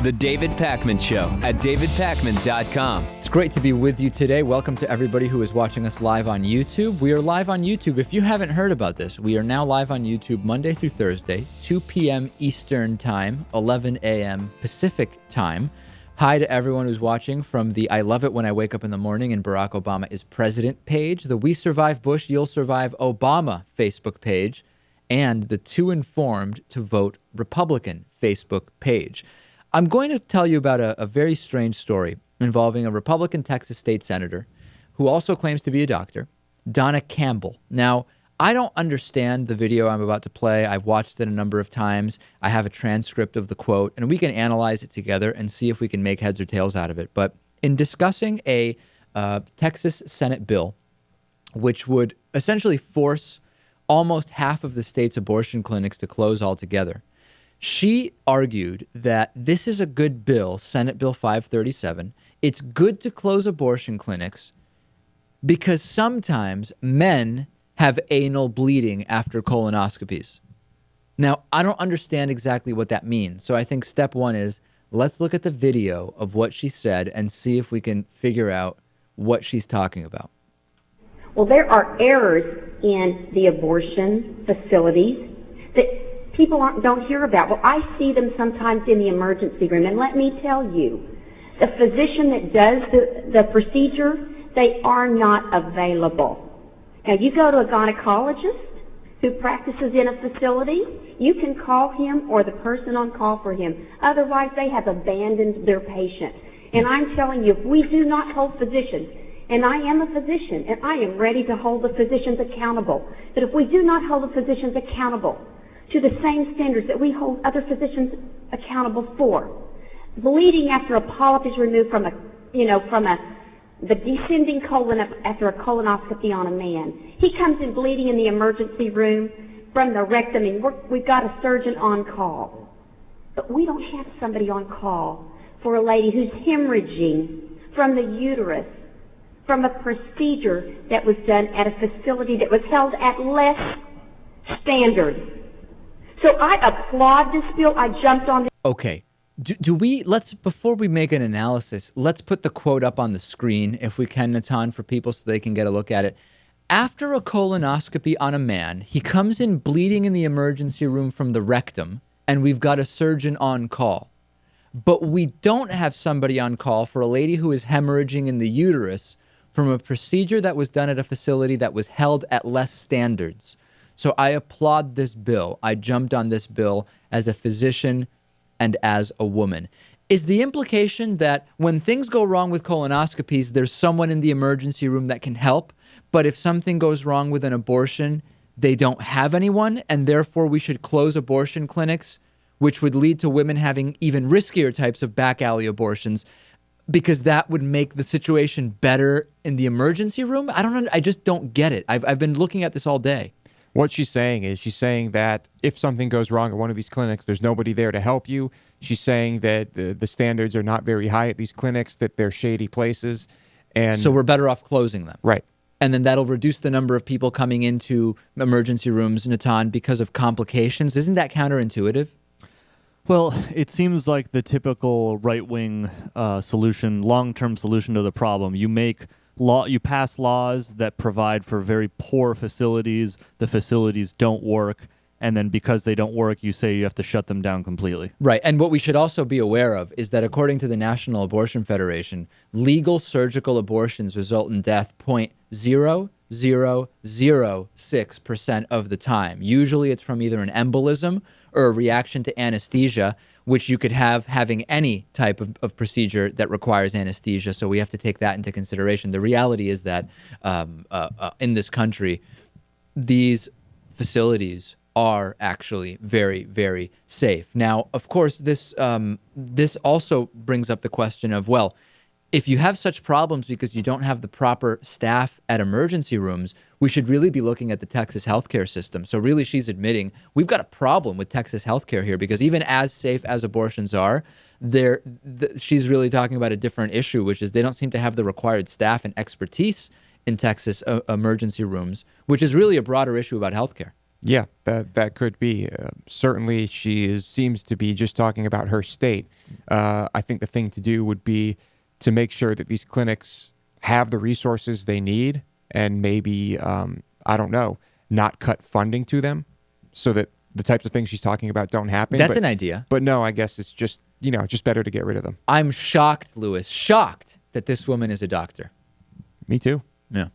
The David Pakman Show at davidpakman.com. It's great to be with you today. Welcome to everybody who is watching us live on YouTube. We are live on YouTube. If you haven't heard about this, we are now live on YouTube Monday through Thursday, 2 p.m. Eastern Time, 11 a.m. Pacific Time. Hi to everyone who's watching from the I Love It When I Wake Up in the Morning and Barack Obama is President page, the We Survive Bush, You'll Survive Obama Facebook page, and the Too Informed to Vote Republican Facebook page. I'm going to tell you about a very strange story involving a Republican Texas state senator who also claims to be a doctor, Donna Campbell. Now, I don't understand the video I'm about to play. I've watched it a number of times. I have a transcript of the quote, and we can analyze it together and see if we can make heads or tails out of it. But in discussing a Texas Senate bill, which would essentially force almost half of the state's abortion clinics to close altogether, she argued that this is a good bill, Senate Bill 537. It's good to close abortion clinics because sometimes men have anal bleeding after colonoscopies. Now, I don't understand exactly what that means. So I think step one is let's look at the video of what she said and see if we can figure out what she's talking about. Well, there are errors in the abortion facilities that people don't hear about. Well, I see them sometimes in the emergency room, and let me tell you, the physician that does the procedure, they are not available. Now, you go to a gynecologist who practices in a facility, you can call him or the person on call for him. Otherwise, they have abandoned their patient. And I'm telling you, if we do not hold physicians, and I am a physician, and I am ready to hold the physicians accountable, but if we do not hold the physicians accountable to the same standards that we hold other physicians accountable for, bleeding after a polyp is removed from the descending colon after a colonoscopy on a man. He comes in bleeding in the emergency room from the rectum, and we've got a surgeon on call. But we don't have somebody on call for a lady who's hemorrhaging from the uterus from a procedure that was done at a facility that was held at less standard. So I applaud this bill. I jumped on this. Okay. Before we make an analysis, let's put the quote up on the screen, if we can, Natan, for people so they can get a look at it. After a colonoscopy on a man, he comes in bleeding in the emergency room from the rectum, and we've got a surgeon on call. But we don't have somebody on call for a lady who is hemorrhaging in the uterus from a procedure that was done at a facility that was held at less standards. So I applaud this bill. I jumped on this bill as a physician and as a woman. Is the implication that when things go wrong with colonoscopies, there's someone in the emergency room that can help, but if something goes wrong with an abortion, they don't have anyone, and therefore we should close abortion clinics, which would lead to women having even riskier types of back alley abortions, because that would make the situation better in the emergency room? I just don't get it. I've been looking at this all day. What she's saying that if something goes wrong at one of these clinics, there's nobody there to help you. She's saying that the standards are not very high at these clinics, that they're shady places. And so we're better off closing them. Right. And then that'll reduce the number of people coming into emergency rooms, Natan, because of complications. Isn't that counterintuitive? Well, it seems like the typical right-wing solution, long-term solution to the problem. You pass laws that provide for very poor facilities. The facilities don't work. And then because they don't work, you say you have to shut them down completely. Right. And what we should also be aware of is that according to the National Abortion Federation, legal surgical abortions result in death 0.0006% of the time. Usually it's from either an embolism or a reaction to anesthesia, which you could have having any type of procedure that requires anesthesia. So we have to take that into consideration. The reality is that in this country, these facilities are actually very, very safe. Now, of course, this also brings up the question of, well, if you have such problems because you don't have the proper staff at emergency rooms, we should really be looking at the Texas healthcare system. So really, she's admitting we've got a problem with Texas healthcare here, because even as safe as abortions are, she's really talking about a different issue, which is they don't seem to have the required staff and expertise in Texas emergency rooms, which is really a broader issue about healthcare. Yeah, that could be. Certainly, seems to be just talking about her state. I think the thing to do would be to make sure that these clinics have the resources they need, and maybe I don't know, not cut funding to them, so that the types of things she's talking about don't happen. That's an idea. But no, I guess it's just just better to get rid of them. I'm shocked, Louis, shocked that this woman is a doctor. Me too. Yeah.